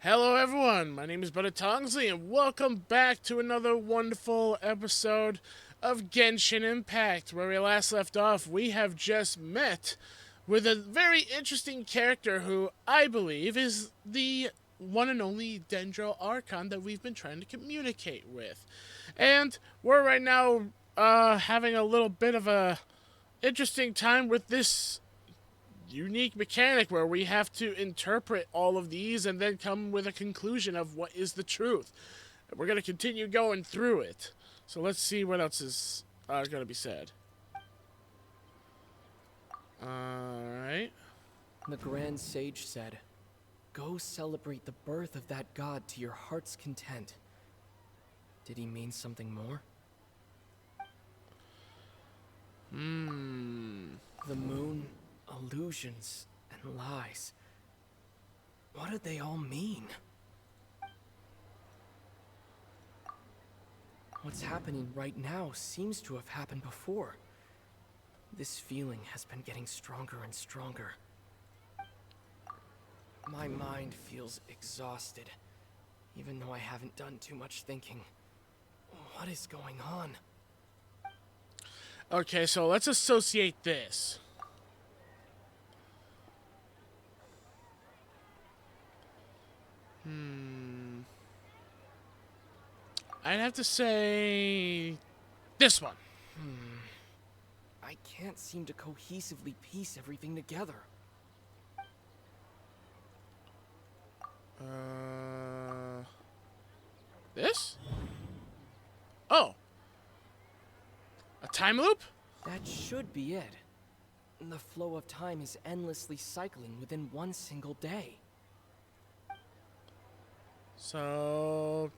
Hello, everyone. My name is Tongsly, and welcome back to another wonderful episode of Genshin Impact. Where we last left off, we have just met with a very interesting character who I believe is the one and only Dendro Archon that we've been trying to communicate with. And we're right now having a little bit of a interesting time with this unique mechanic where we have to interpret all of these and then come with a conclusion of what is the truth. We're going to continue going through it. So let's see what else is going to be said. Alright. The Grand Sage said, "Go celebrate the birth of that god to your heart's content." Did he mean something more? The moon, illusions, and lies. What did they all mean? What's happening right now seems to have happened before. This feeling has been getting stronger and stronger. My mind feels exhausted, even though I haven't done too much thinking. What is going on? Okay, so let's associate this. I'd have to say this one. I can't seem to cohesively piece everything together. This? Oh. A time loop? That should be it. The flow of time is endlessly cycling within one single day. So,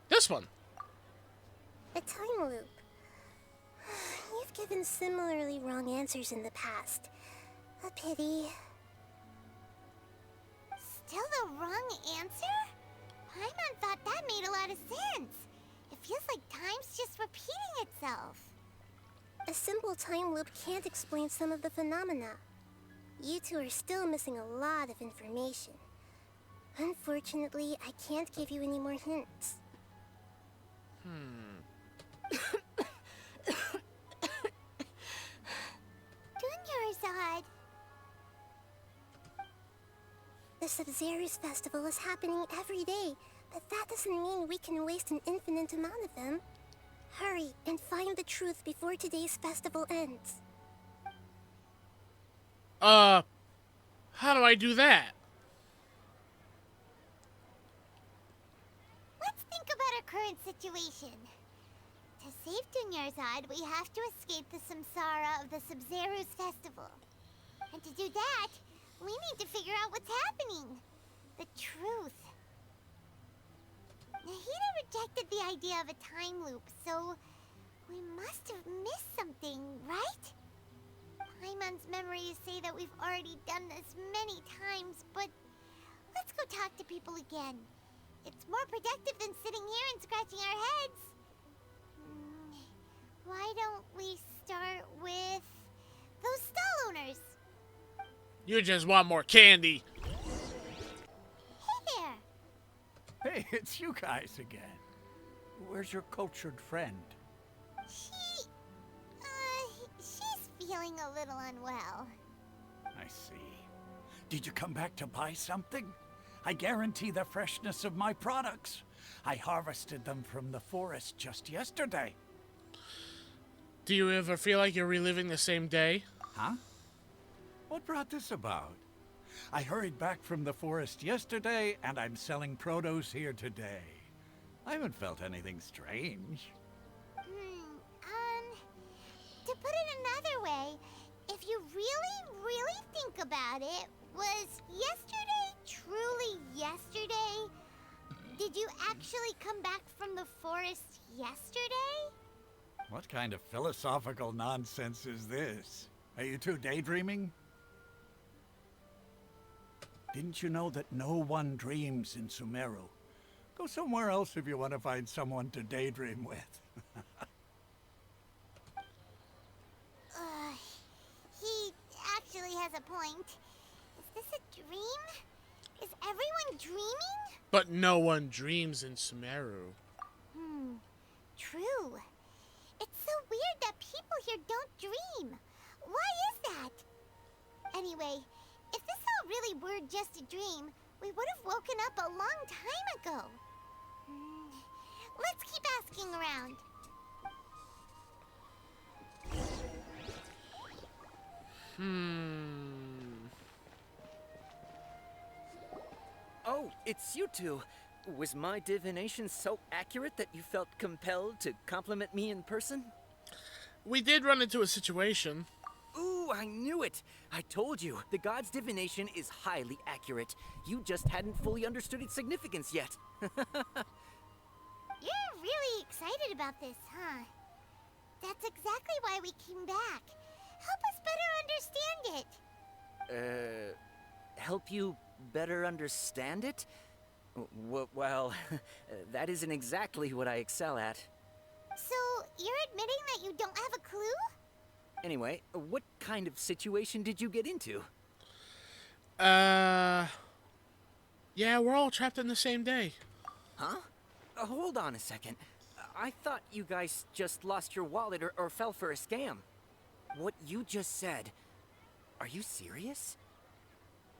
this one. A time loop. You've given similarly wrong answers in the past. A pity. Still the wrong answer? Paimon thought that made a lot of sense. It feels like time's just repeating itself. A simple time loop can't explain some of the phenomena. You two are still missing a lot of information. Unfortunately, I can't give you any more hints. Dunyarzad. The Sub-Zero's festival is happening every day, but that doesn't mean we can waste an infinite amount of them. Hurry and find the truth before today's festival ends. How do I do that? Let's think about our current situation. To save Dunyarzad, we have to escape the samsara of the Sub-Zero's festival. And to do that, we need to figure out what's happening. The truth. Nahida rejected the idea of a time loop, so we must have missed something, right? Paimon's memories say that we've already done this many times, but let's go talk to people again. It's more productive than sitting here and scratching our heads. Why don't we start with those stall owners? You just want more candy. Hey there. Hey, it's you guys again. Where's your cultured friend? She's feeling a little unwell. I see. Did you come back to buy something? I guarantee the freshness of my products. I harvested them from the forest just yesterday. Do you ever feel like you're reliving the same day? Huh? What brought this about? I hurried back from the forest yesterday, and I'm selling produce here today. I haven't felt anything strange. To put it another way, if you really think about it, was yesterday truly yesterday? Did you actually come back from the forest yesterday? What kind of philosophical nonsense is this? Are you two daydreaming? Didn't you know that no one dreams in Sumeru? Go somewhere else if you want to find someone to daydream with. He actually has a point. Is this a dream? Is everyone dreaming? But no one dreams in Sumeru. True. It's so weird that people here don't dream. Why is that? Anyway, if this all really were just a dream, we would have woken up a long time ago. Let's keep asking around. Oh, it's you two. Was my divination so accurate that you felt compelled to compliment me in person? We did run into a situation. Ooh, I knew it! I told you, the god's divination is highly accurate. You just hadn't fully understood its significance yet. You're really excited about this, huh? That's exactly why we came back. Help us better understand it. Help you better understand it? Well, that isn't exactly what I excel at. So, you're admitting that you don't have a clue? Anyway, what kind of situation did you get into? Yeah, we're all trapped in the same day. Huh? Hold on a second. I thought you guys just lost your wallet or fell for a scam. What you just said, are you serious?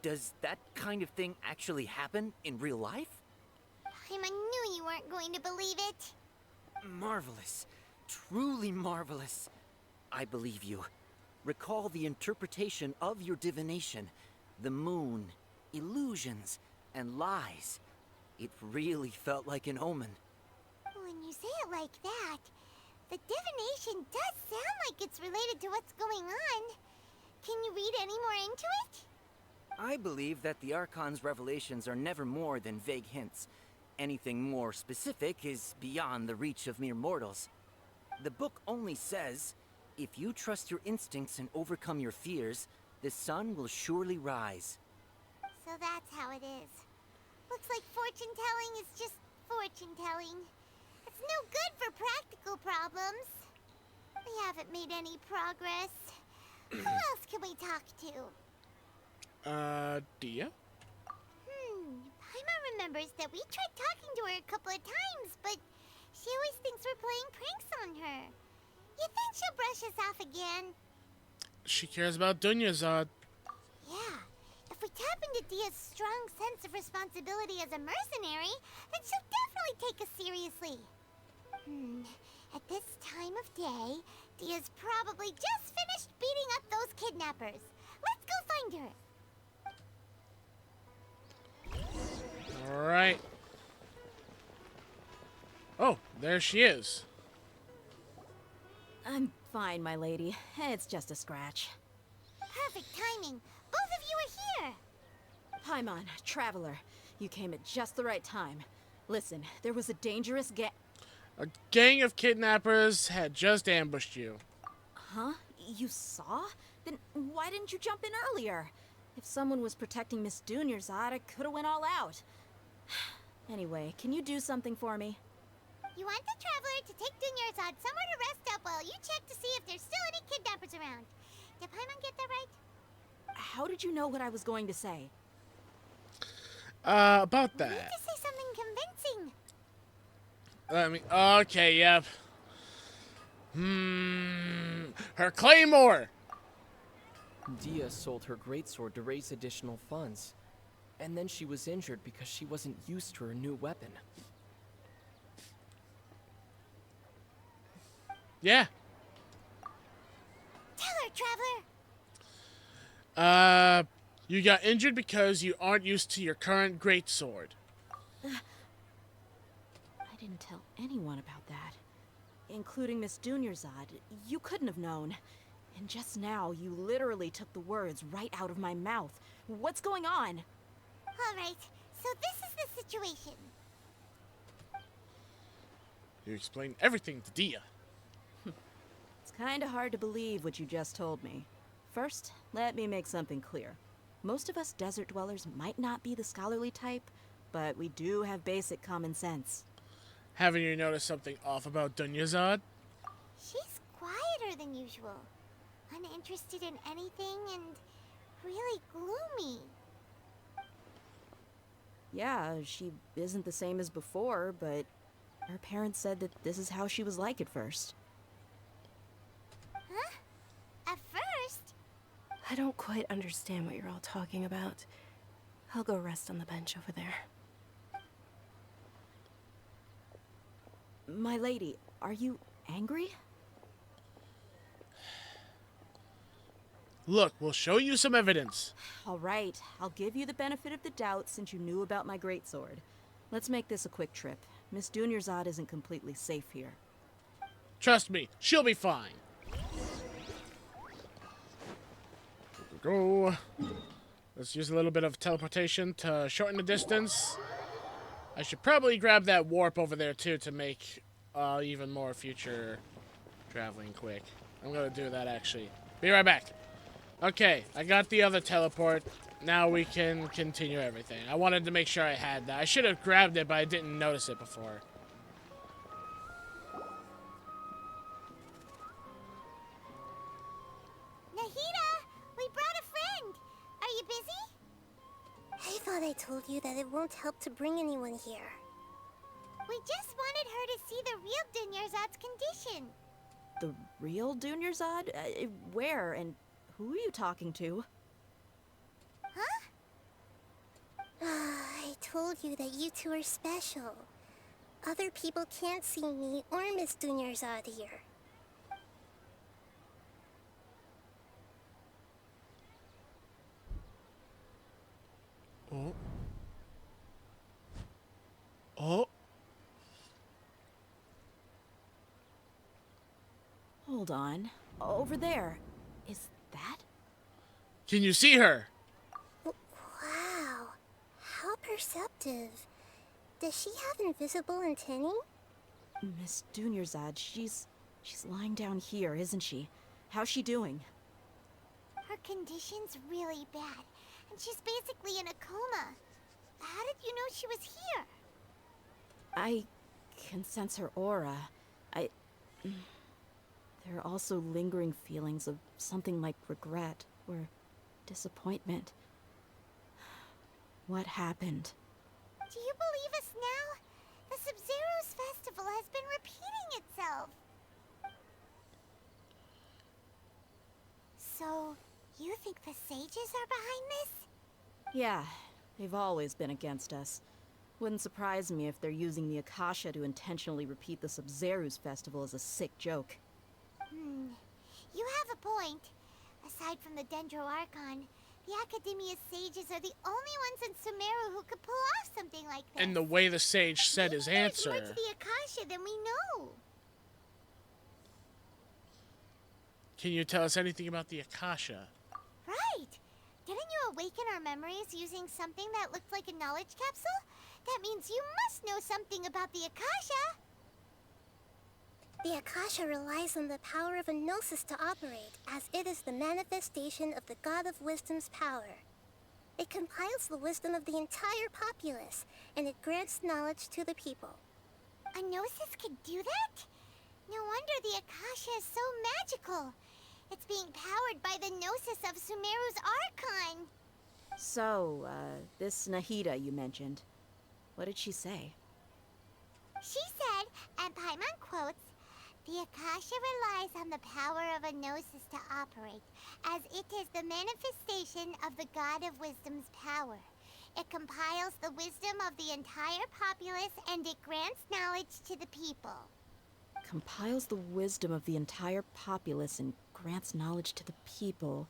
Does that kind of thing actually happen in real life? I knew you weren't going to believe it. Marvelous. Truly marvelous. I believe you. Recall the interpretation of your divination. The moon, illusions, and lies. It really felt like an omen. When you say it like that, the divination does sound like it's related to what's going on. Can you read any more into it? I believe that the Archon's revelations are never more than vague hints. Anything more specific is beyond the reach of mere mortals. The book only says, if you trust your instincts and overcome your fears, the sun will surely rise. So that's how it is. Looks like fortune-telling is just fortune-telling. It's no good for practical problems. We haven't made any progress. Who else can we talk to? Dia? Paimon remembers that we tried talking to her a couple of times, but she always thinks we're playing pranks on her. You think she'll brush us off again? She cares about Dunyazad. Yeah. If we tap into Dia's strong sense of responsibility as a mercenary, then she'll definitely take us seriously. At this time of day, Dia's probably just finished beating up those kidnappers. Let's go find her. Alright. Oh, there she is. I'm fine, my lady. It's just a scratch. Perfect timing. Both of you are here. Paimon, Traveler, you came at just the right time. Listen, there was a dangerous A gang of kidnappers had just ambushed you. Huh? You saw? Then why didn't you jump in earlier? If someone was protecting Miss Dunyarzad, I could have went all out. Anyway, can you do something for me? You want the Traveler to take Dunyarzad somewhere to rest up while you check to see if there's still any kidnappers around. Did Paimon get that right? How did you know what I was going to say? About You need that. to say something convincing. Okay, yep. Her claymore! Dia sold her greatsword to raise additional funds. And then she was injured because she wasn't used to her new weapon. Yeah. Tell her, Traveler. You got injured because you aren't used to your current greatsword. I didn't tell anyone about that. Including Miss Dunyarzad. You couldn't have known. And just now, you literally took the words right out of my mouth. What's going on? All right, so this is the situation. You explained everything to Dia. It's kinda hard to believe what you just told me. First, let me make something clear. Most of us desert dwellers might not be the scholarly type, but we do have basic common sense. Haven't you noticed something off about Dunyazad? She's quieter than usual. Uninterested in anything and really gloomy. Yeah, she isn't the same as before, but her parents said that this is how she was like at first. Huh? At first? I don't quite understand what you're all talking about. I'll go rest on the bench over there. My lady, are you angry? Look, we'll show you some evidence. All right, I'll give you the benefit of the doubt since you knew about my greatsword. Let's make this a quick trip. Miss Dunyarzad isn't completely safe here. Trust me, she'll be fine. Go. Let's use a little bit of teleportation to shorten the distance. I should probably grab that warp over there too to make even more future traveling quick. I'm gonna do that actually. Be right back. Okay, I got the other teleport. Now we can continue everything. I wanted to make sure I had that. I should have grabbed it, but I didn't notice it before. Nahida, we brought a friend. Are you busy? I thought I told you that it won't help to bring anyone here. We just wanted her to see the real Dunyarzad's condition. The real Dunyarzad? Where and who are you talking to? Huh? I told you that you two are special. Other people can't see me or Miss Dunyarzad here. Oh. Oh. Hold on. Over there. Is that? Can you see her? Wow, how perceptive. Does she have invisible antennae? Miss Dunyarzad, she's lying down here, isn't she? How's she doing? Her condition's really bad, and she's basically in a coma. How did you know she was here? I can sense her aura. There are also lingering feelings of something like regret or disappointment. What happened? Do you believe us now? The Sub-Zero's festival has been repeating itself. So, you think the sages are behind this? Yeah, they've always been against us. Wouldn't surprise me if they're using the Akasha to intentionally repeat the Sub-Zero's festival as a sick joke. You have a point. Aside from the Dendro Archon, the Academia's sages are the only ones in Sumeru who could pull off something like this. And the way the sage said his Maybe answer. There's more to the Akasha than we know. Can you tell us anything about the Akasha? Right. Didn't you awaken our memories using something that looked like a knowledge capsule? That means you must know something about the Akasha. The Akasha relies on the power of a gnosis to operate, as it is the manifestation of the God of Wisdom's power. It compiles the wisdom of the entire populace, and it grants knowledge to the people. A gnosis could do that? No wonder the Akasha is so magical. It's being powered by the gnosis of Sumeru's Archon. So, this Nahida you mentioned. What did she say? She said, and Paimon quotes, "The Akasha relies on the power of a gnosis to operate, as it is the manifestation of the God of Wisdom's power. It compiles the wisdom of the entire populace and it grants knowledge to the people." Compiles the wisdom of the entire populace and grants knowledge to the people.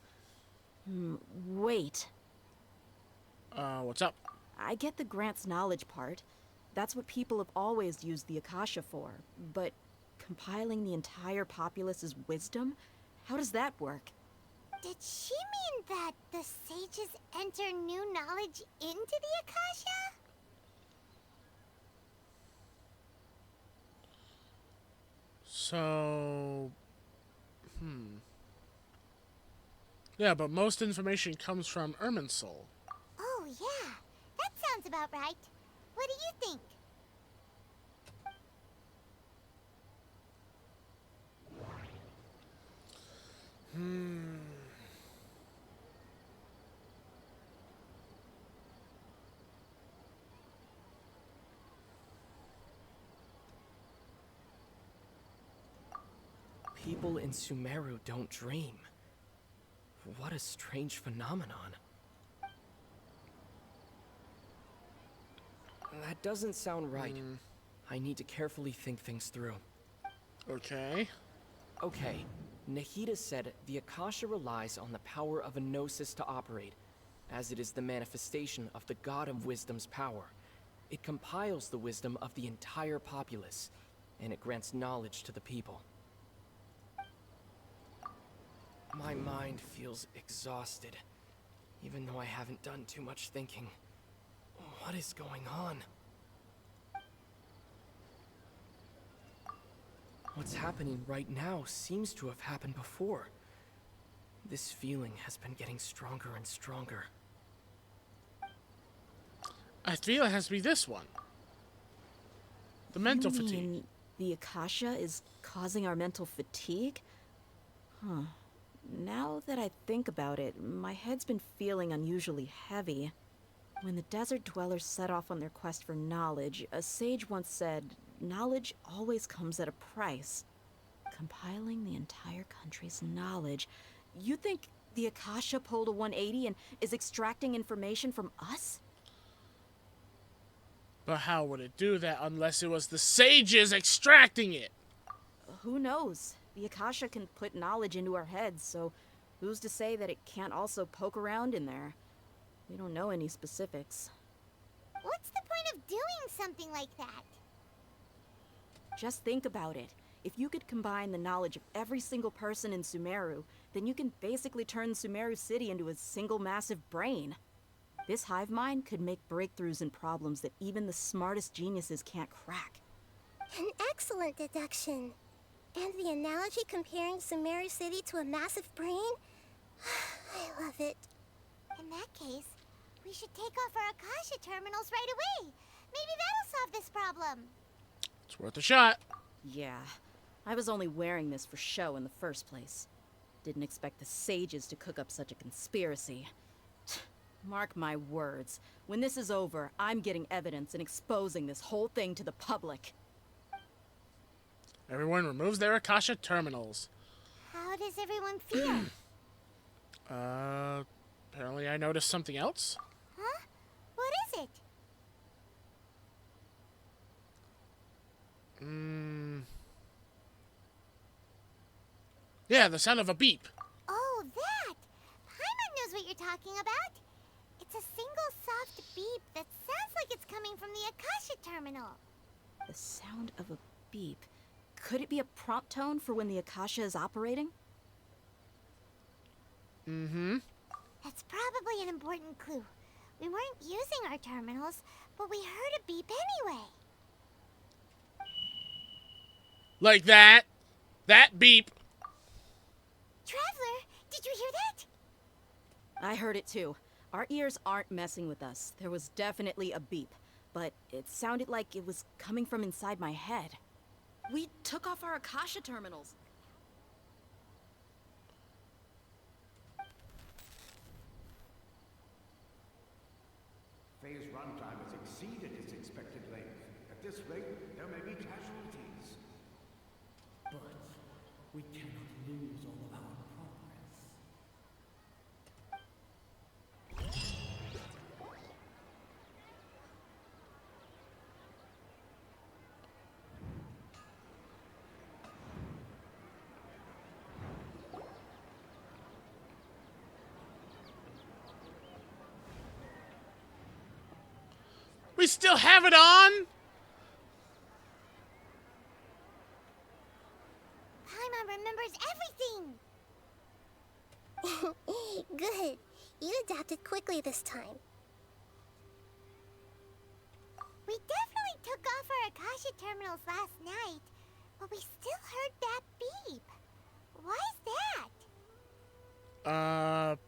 Wait. What's up? I get the grants knowledge part. That's what people have always used the Akasha for. But compiling the entire populace's wisdom? How does that work? Did she mean that the sages enter new knowledge into the Akasha? So... Yeah, but most information comes from Irminsul. Oh, yeah. That sounds about right. What do you think? people in Sumeru don't dream. What a strange phenomenon. That doesn't sound right. I need to carefully think things through. Okay. Okay, Nahida said the Akasha relies on the power of a gnosis to operate, as it is the manifestation of the God of Wisdom's power. It compiles the wisdom of the entire populace, and it grants knowledge to the people. My mind feels exhausted, even though I haven't done too much thinking. What is going on? What's happening right now seems to have happened before. This feeling has been getting stronger and stronger. I feel it has to be this one. The mental You fatigue. mean the Akasha is causing our mental fatigue? Huh. Now that I think about it, my head's been feeling unusually heavy. When the desert dwellers set off on their quest for knowledge, a sage once said, knowledge always comes at a price. Compiling the entire country's knowledge. You think the Akasha pulled a 180 and is extracting information from us? But how would it do that unless it was the sages extracting it? Who knows? The Akasha can put knowledge into our heads, so who's to say that it can't also poke around in there? We don't know any specifics. What's the point of doing something like that? Just think about it. If you could combine the knowledge of every single person in Sumeru, then you can basically turn Sumeru City into a single massive brain. This hive mind could make breakthroughs in problems that even the smartest geniuses can't crack. An excellent deduction. And the analogy comparing Sumeru City to a massive brain? I love it. In that case, we should take off our Akasha terminals right away. Maybe that'll solve this problem. It's worth a shot. Yeah, I was only wearing this for show in the first place. Didn't expect the sages to cook up such a conspiracy. Mark my words, when this is over, I'm getting evidence and exposing this whole thing to the public. Everyone removes their Akasha terminals. How does everyone feel? Apparently I noticed something else. Huh? What is it? Yeah, the sound of a beep. Oh, that! Paimon knows what you're talking about. It's a single soft beep that sounds like it's coming from the Akasha terminal. The sound of a beep. Could it be a prompt tone for when the Akasha is operating? That's probably an important clue. We weren't using our terminals, but we heard a beep anyway. Like that. That beep. Traveler, did you hear that? I heard it too. Our ears aren't messing with us. There was definitely a beep, but it sounded like it was coming from inside my head. We took off our Akasha terminals. Phase runtime has exceeded its expected length. At this rate, there may be casualties. But we cannot lose all of our progress. We still have it on? Paimon remembers everything! Good. You adapted quickly this time. We definitely took off our Akasha terminals last night, but we still heard that beep. Why is that?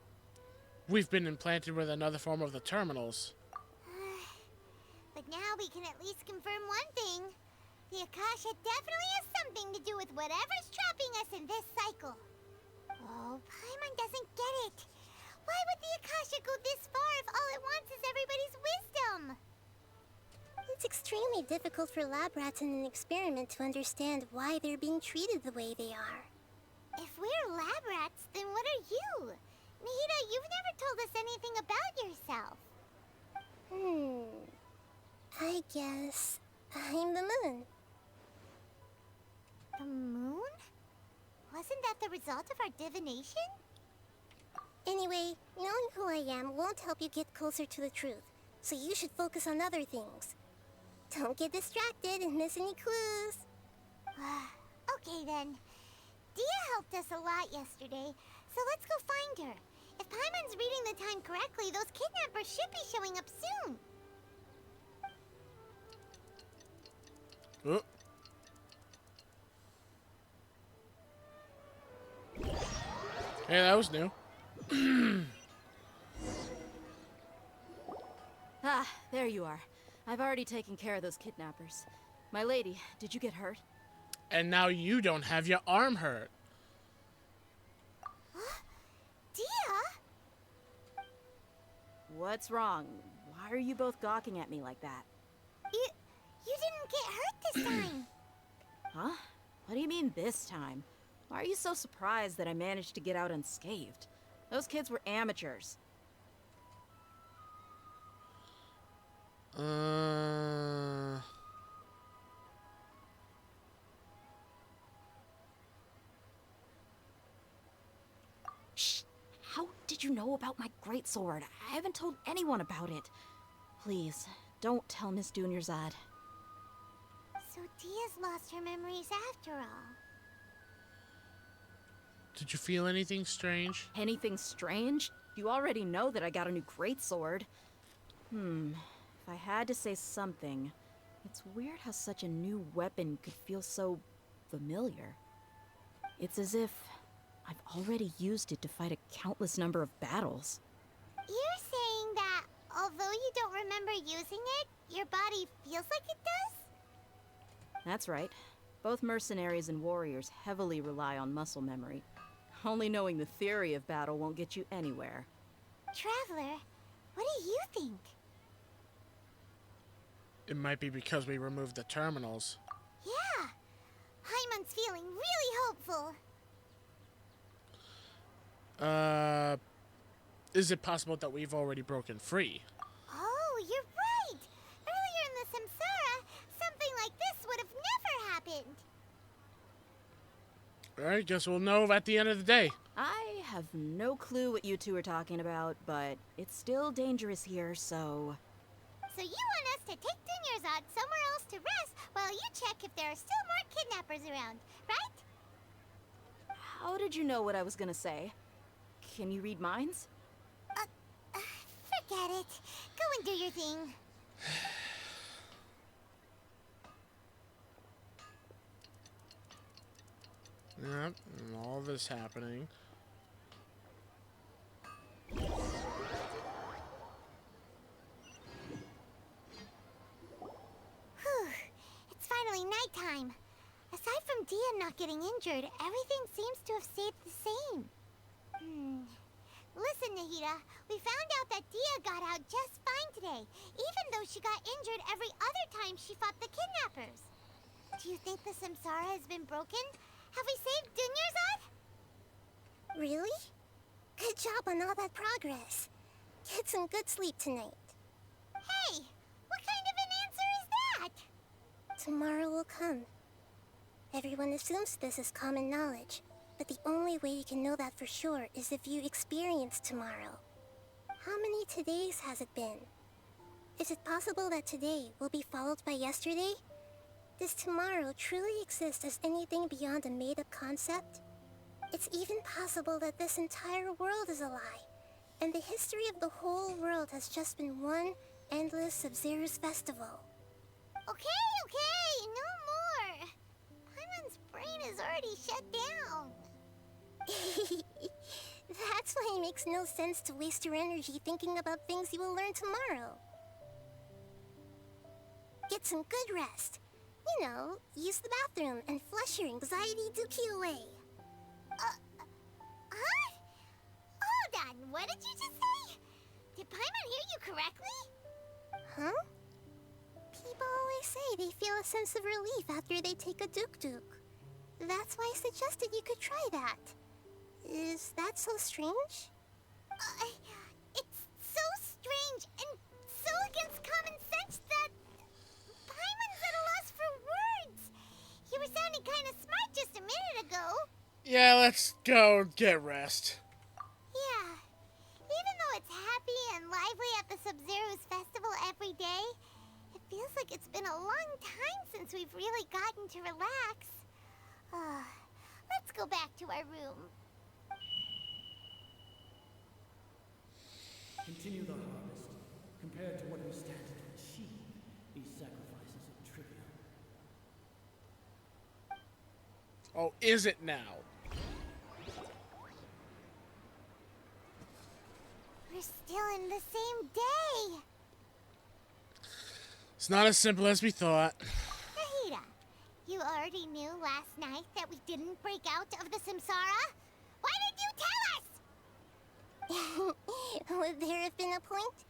We've been implanted with another form of the terminals. But now we can at least confirm one thing. The Akasha definitely has something to do with whatever's trapping us in this cycle. Oh, Paimon doesn't get it. Why would the Akasha go this far if all it wants is everybody's wisdom? It's extremely difficult for lab rats in an experiment to understand why they're being treated the way they are. If we're lab rats, then what are you? Nahida, you've never told us anything about yourself. I guess I'm the moon. The moon? Wasn't that the result of our divination? Anyway, knowing who I am won't help you get closer to the truth, so you should focus on other things. Don't get distracted and miss any clues. Okay then. Dia helped us a lot yesterday, so let's go find her. If Paimon's reading the time correctly, those kidnappers should be showing up soon. Oh. Hey, that was new. Ah, there you are. I've already taken care of those kidnappers. My lady, did you get hurt? And now you don't have your arm hurt. Dia? What's wrong? Why are you both gawking at me like that? You didn't get hurt this time. Huh? What do you mean this time? Why are you so surprised that I managed to get out unscathed? Those kids were amateurs. Shh! How did you know about my greatsword? I haven't told anyone about it. Please, don't tell Miss Dunyarzad. So Dia's lost her memories after all. Did you feel anything strange? Anything strange? You already know that I got a new greatsword. If I had to say something, it's weird how such a new weapon could feel so familiar. It's as if I've already used it to fight a countless number of battles. You're saying that although you don't remember using it, your body feels like it does? That's right. Both mercenaries and warriors heavily rely on muscle memory. Only knowing the theory of battle won't get you anywhere. Traveler, what do you think? It might be because we removed the terminals. Yeah, Paimon's feeling really hopeful. Is it possible that we've already broken free? Oh, you're right! Earlier in the Samsara, something like this would have never happened. Alright, guess we'll know at the end of the day. I have no clue what you two are talking about, but it's still dangerous here, so... So you want us to take Dunyarzad somewhere else to rest while you check if there are still more kidnappers around, right? How did you know what I was gonna say? Can you read minds? Forget it. Go and do your thing. Yep, and all this happening. Whew. It's finally nighttime. Aside from Dia not getting injured, everything seems to have stayed the same. Listen, Nahida, we found out that Dia got out just fine today, even though she got injured every other time she fought the kidnappers. Do you think the Samsara has been broken? Have we saved Dunyarzad? Really? Good job on all that progress. Get some good sleep tonight. Hey, what kind of an answer is that? Tomorrow will come. Everyone assumes this is common knowledge, but the only way you can know that for sure is if you experience tomorrow. How many todays has it been? Is it possible that today will be followed by yesterday? Does tomorrow truly exist as anything beyond a made-up concept? It's even possible that this entire world is a lie, and the history of the whole world has just been one endless Sub-Zero's festival. Okay, no more. Paimon's brain is already shut down. That's why it makes no sense to waste your energy thinking about things you will learn tomorrow. Get some good rest. You know, use the bathroom and flush your anxiety dookie away. Huh? Hold on, what did you just say? Did Paimon hear you correctly? Huh? People always say they feel a sense of relief after they take a duk-duk. That's why I suggested you could try that. Is that so strange? It's so strange and so against common sense that Paimon's at a loss for words. You were sounding kind of smart just a minute ago. Yeah, let's go get rest. Yeah. Even though it's happy and lively at the Sub-Zero's festival every day, it feels like it's been a long time since we've really gotten to relax. Let's go back to our room. Continue the harvest. Compared to what we stand to achieve, these sacrifices are trivial. Oh, is it now? We're still in the same day. It's not as simple as we thought. Nahida, you already knew last night that we didn't break out of the Samsara? Why did you tell us? Would there have been a point?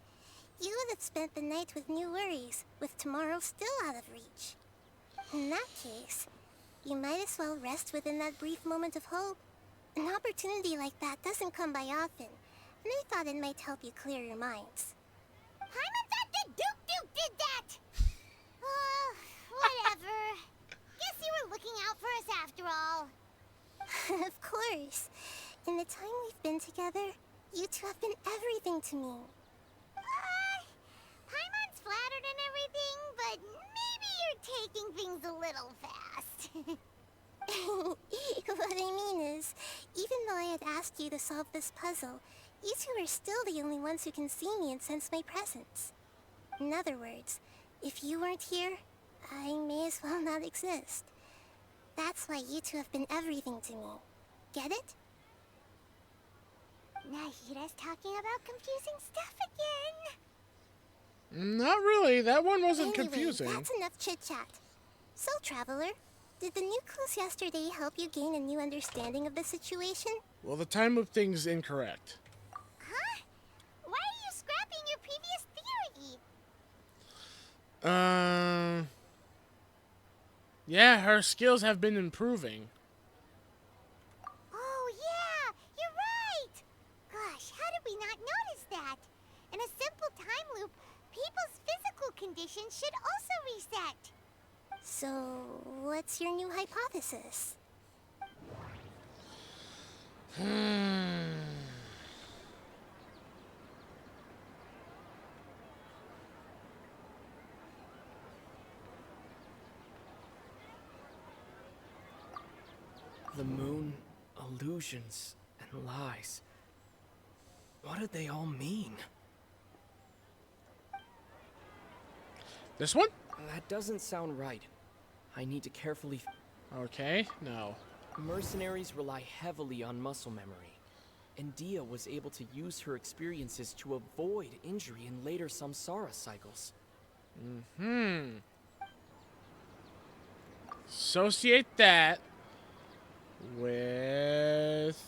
You would have spent the night with new worries, with tomorrow still out of reach. In that case, you might as well rest within that brief moment of hope. An opportunity like that doesn't come by often, and I thought it might help you clear your minds. Paimon thought that Duke did that! Whatever. Guess you were looking out for us after all. Of course. In the time we've been together, you two have been everything to me. Paimon's flattered and everything, but maybe you're taking things a little fast. What I mean is, even though I had asked you to solve this puzzle, you two are still the only ones who can see me and sense my presence. In other words, if you weren't here, I may as well not exist. That's why you two have been everything to me. Get it? Nahida's talking about confusing stuff again. Not really. That one wasn't Anyway, confusing. That's enough chit-chat. So, Traveler, did the new clues yesterday help you gain a new understanding of the situation? Well, the time loop thing's incorrect. Huh? Why are you scrapping your previous theory? Yeah, her skills have been improving. Oh, yeah, you're right. Gosh, how did we not notice that? In a simple time loop, people's physical conditions should also reset. So, what's your new hypothesis? The moon, illusions, and lies. What do they all mean? This one? That doesn't sound right. I need to carefully... Okay, no. Mercenaries rely heavily on muscle memory, and Dia was able to use her experiences to avoid injury in later samsara cycles. Associate that with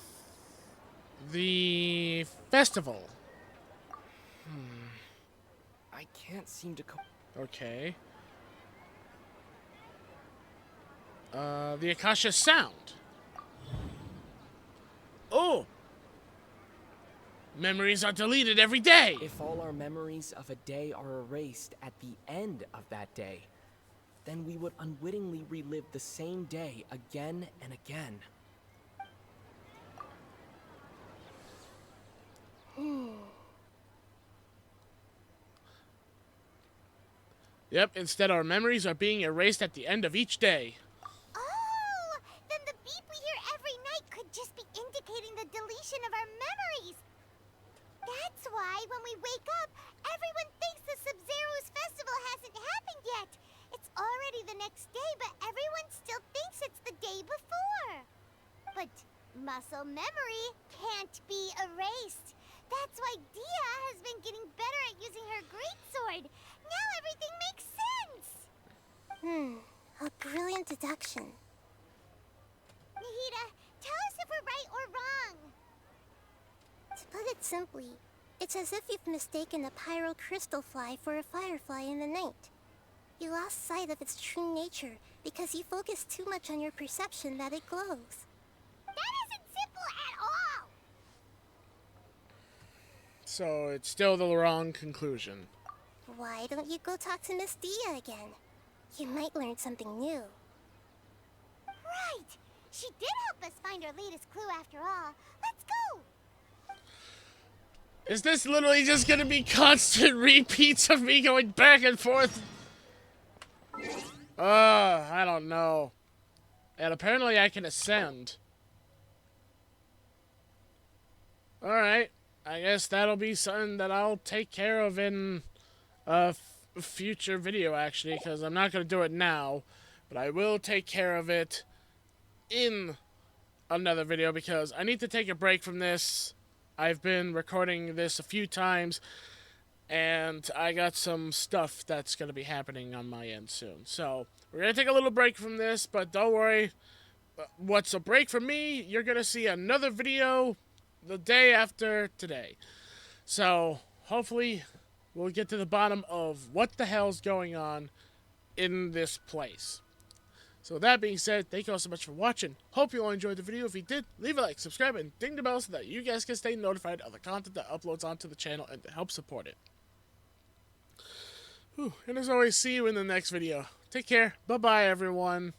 the festival. I can't seem to... Okay. The Akasha sound. Oh! Memories are deleted every day! If all our memories of a day are erased at the end of that day, then we would unwittingly relive the same day again and again. Yep, instead our memories are being erased at the end of each day. Oh, then the beep we hear every night could just be indicating the deletion of our memories. That's why when we wake up, everyone thinks the Sub-Zero's festival hasn't happened yet. It's already the next day, but everyone still thinks it's the day before. But muscle memory can't be erased. That's why Dia has been getting better at using her greatsword. Now everything makes sense. A brilliant deduction. Nahida, tell us if we're right or wrong. To put it simply, it's as if you've mistaken a pyro crystal fly for a firefly in the night. You lost sight of its true nature because you focused too much on your perception that it glows. That isn't simple at all! So it's still the wrong conclusion. Why don't you go talk to Miss Dia again? You might learn something new. Right! She did help us find our latest clue after all. Let's go! Is this literally just gonna be constant repeats of me going back and forth? I don't know. And apparently I can ascend. Alright. I guess that'll be something that I'll take care of in a future video, actually, because I'm not going to do it now. But I will take care of it in another video, because I need to take a break from this. I've been recording this a few times, and I got some stuff that's going to be happening on my end soon. So, we're going to take a little break from this, but don't worry. What's a break from me? You're going to see another video the day after today. So, hopefully, we'll get to the bottom of what the hell's going on in this place. So with that being said, thank you all so much for watching. Hope you all enjoyed the video. If you did, leave a like, subscribe, and ding the bell so that you guys can stay notified of the content that uploads onto the channel and to help support it. And as always, see you in the next video. Take care. Bye-bye, everyone.